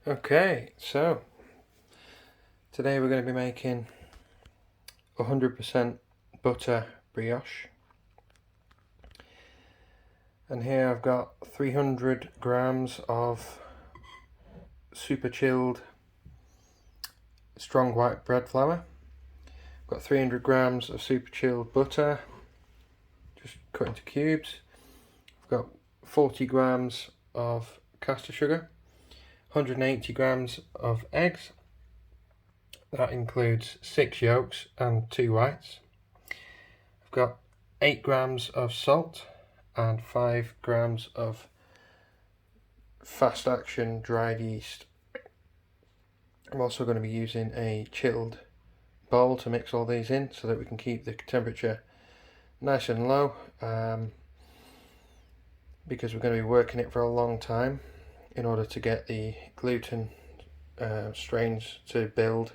Okay, so today we're going to be making 100% butter brioche, and here I've got 300 grams of super chilled strong white bread flour. I've got 300 grams of super chilled butter, just cut into cubes. I've got 40 grams of caster sugar, 180 grams of eggs. That includes 6 yolks and 2 whites. I've got 8 grams of salt and 5 grams of fast action dried yeast. I'm also going to be using a chilled bowl to mix all these in so that we can keep the temperature nice and low, because we're going to be working it for a long time in order to get the gluten strains to build.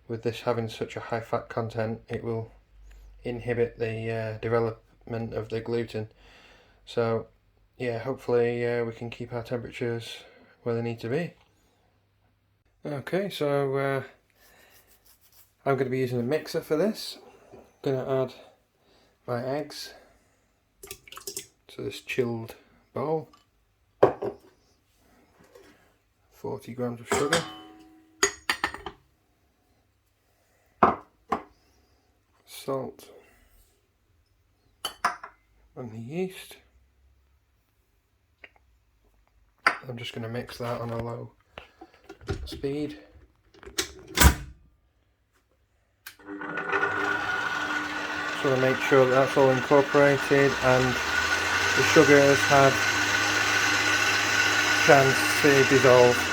With this having such a high fat content, it will inhibit the development of the gluten. So yeah, hopefully we can keep our temperatures where they need to be. Okay, so I'm going to be using a mixer for this. I'm going to add my eggs to this chilled bowl, 40 grams of sugar, salt and the yeast. I'm just going to mix that on a low speed. Just want to make sure that that's all incorporated and the sugar has had chance to dissolve.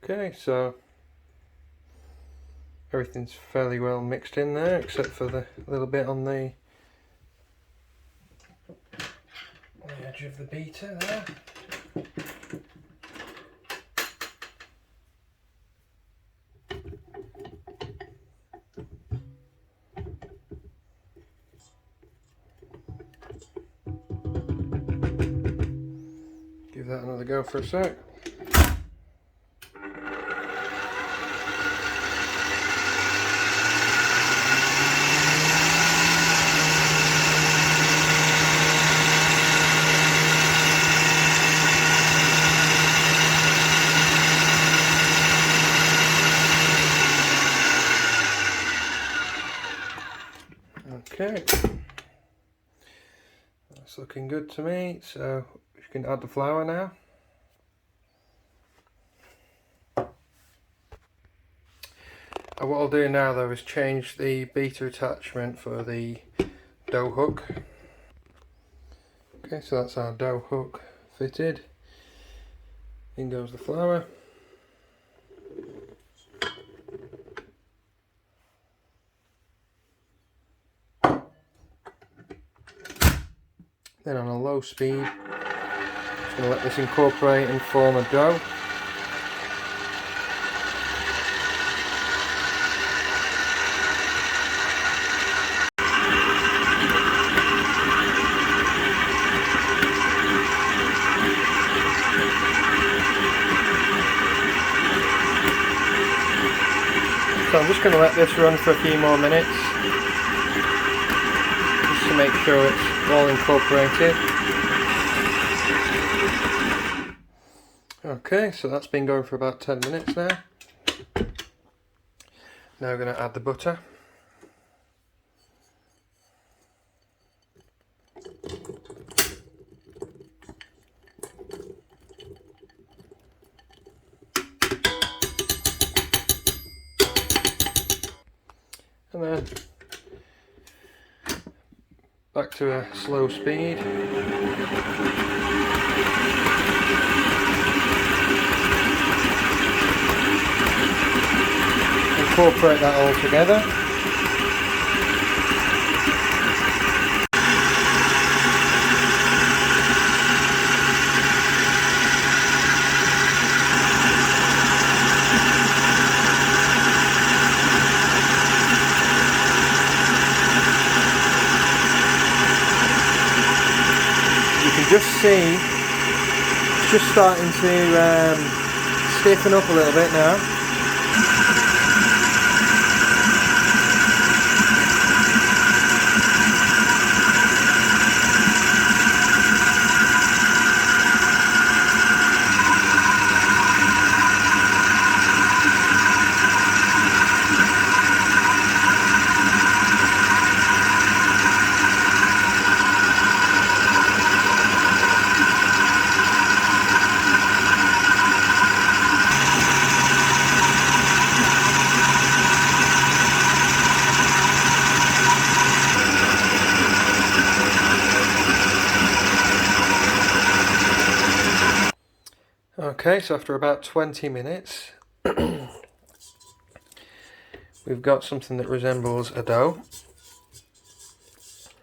Okay, so everything's fairly well mixed in there, except for the little bit on the edge of the beater there. Give that another go for a sec. Okay, that's looking good to me, so you can add the flour now. And what I'll do now though is change the beater attachment for the dough hook. Okay, so that's our dough hook fitted. In goes the flour. Then on a low speed, just going to let this incorporate and form a dough. So I'm just going to let this run for a few more minutes, just to make sure it's all incorporated. Okay, so that's been going for about 10 minutes now. Now we're going to add the butter. And then back to a slow speed. Incorporate that all together. can just see it's just starting to stiffen up a little bit now. Okay, so after about 20 minutes, we've got something that resembles a dough.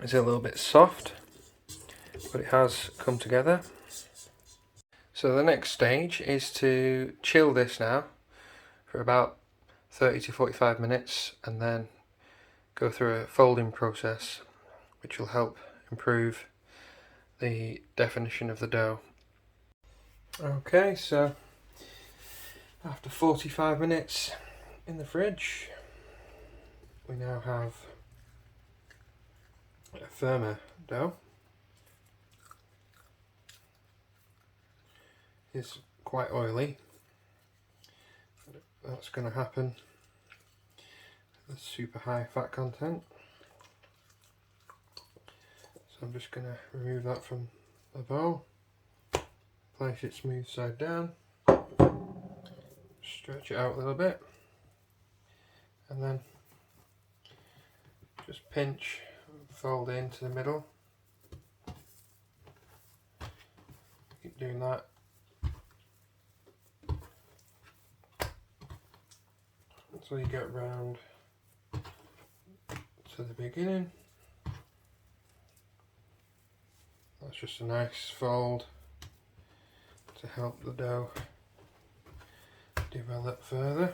It's a little bit soft, but it has come together. So the next stage is to chill this now for about 30 to 45 minutes and then go through a folding process which will help improve the definition of the dough. Okay, so after 45 minutes in the fridge, we now have a firmer dough. It's quite oily. That's going to happen with super high fat content. So I'm just going to remove that from the bowl. Place it smooth side down, stretch it out a little bit, and then just pinch and fold into the middle. Keep doing that. So you get round to the beginning. That's just a nice fold to help the dough develop further.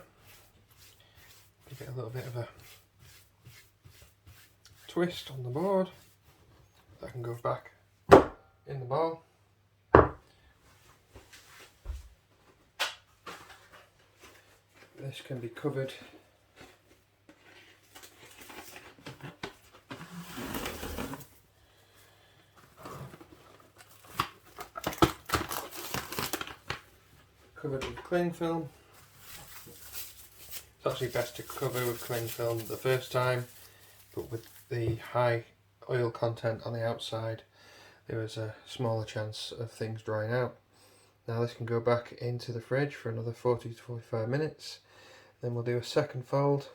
Give it a little bit of a twist on the board. That can go back in the bowl. This can be covered with cling film. It's actually best to cover with cling film the first time, but with the high oil content on the outside there is a smaller chance of things drying out. Now this can go back into the fridge for another 40 to 45 minutes. Then we'll do a second fold.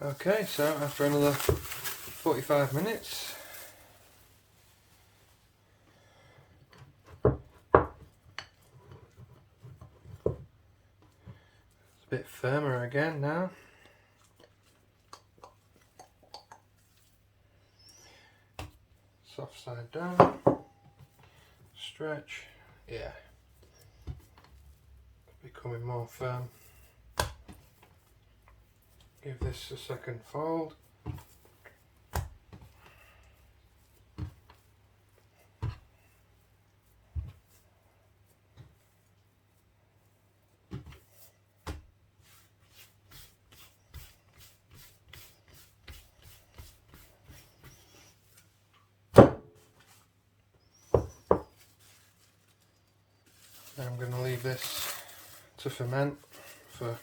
Okay, so after another 45 minutes, it's a bit firmer again now. Soft side down, stretch, yeah, becoming more firm. Give this a second fold. Now I'm going to leave this to ferment for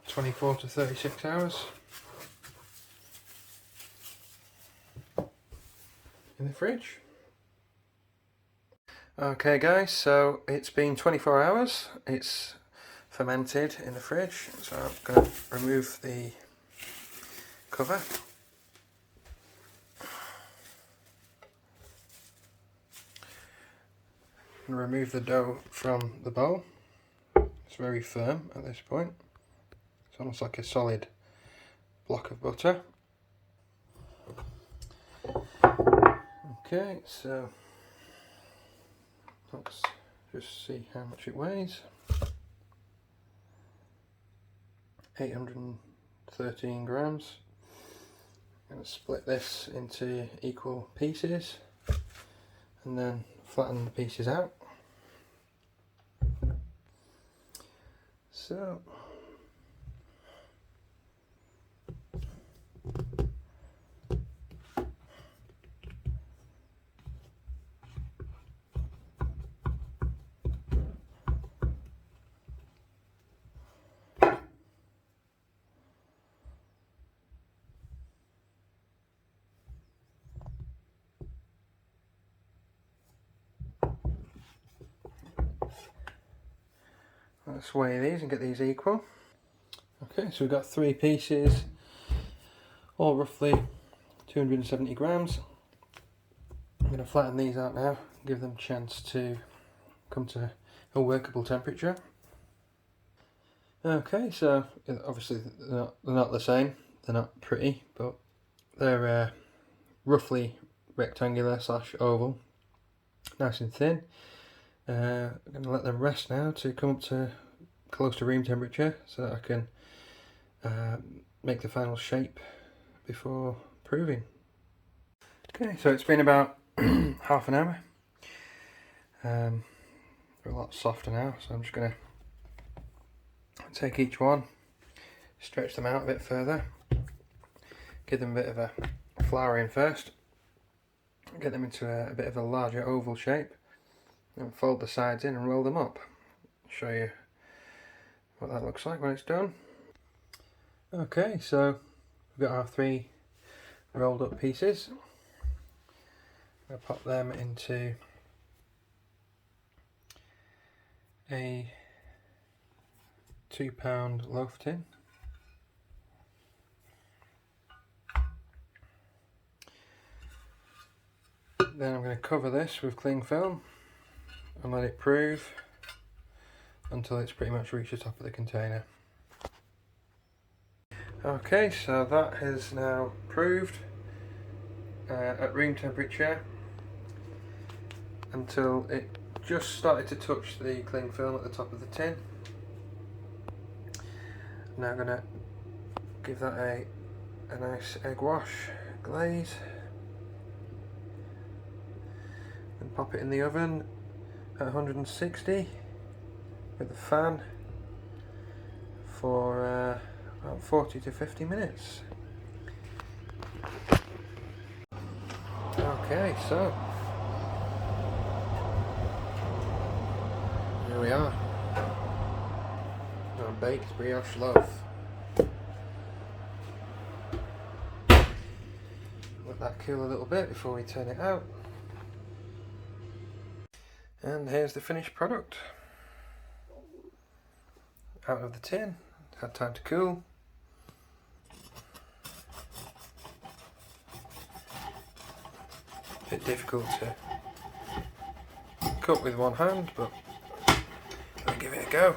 24 to 36 hours in the fridge. Okay guys, so it's been 24 hours, it's fermented in the fridge, so I'm going to remove the cover. And remove the dough from the bowl. It's very firm at this point. It's almost like a solid block of butter. Okay, so let's just see how much it weighs. 813 grams. I'm going to split this into equal pieces and then flatten the pieces out. So let's weigh these and get these equal. Okay, so we've got 3 pieces, all roughly 270 grams. I'm going to flatten these out now, give them a chance to come to a workable temperature. Okay, so obviously they're not the same, they're not pretty, but they're roughly rectangular / oval, nice and thin. I'm going to let them rest now to come up to close to room temperature so that I can make the final shape before proving. Okay, so it's been about half an hour. They're a lot softer now, so I'm just going to take each one, stretch them out a bit further, give them a bit of a flouring first, get them into a bit of a larger oval shape, and fold the sides in and roll them up. Show you what that looks like when it's done. Okay, so we've got our 3 rolled up pieces. I'm going to pop them into a 2-pound loaf tin. Then I'm going to cover this with cling film and let it prove until it's pretty much reached the top of the container. Okay, so that has now proved at room temperature until it just started to touch the cling film at the top of the tin. Now I'm going to give that a nice egg wash glaze and pop it in the oven at 160 with the fan for about 40 to 50 minutes. Okay, so here we are, our baked brioche loaf. Let that cool a little bit before we turn it out. And here's the finished product. Out of the tin, had time to cool. Bit difficult to cut with one hand, but I'll give it a go.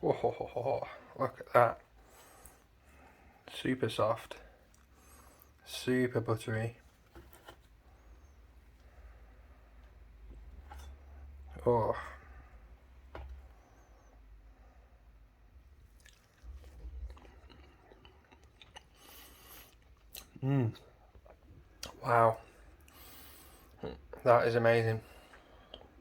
Whoa, look at that. Super soft, super buttery. Oh. Wow. That is amazing.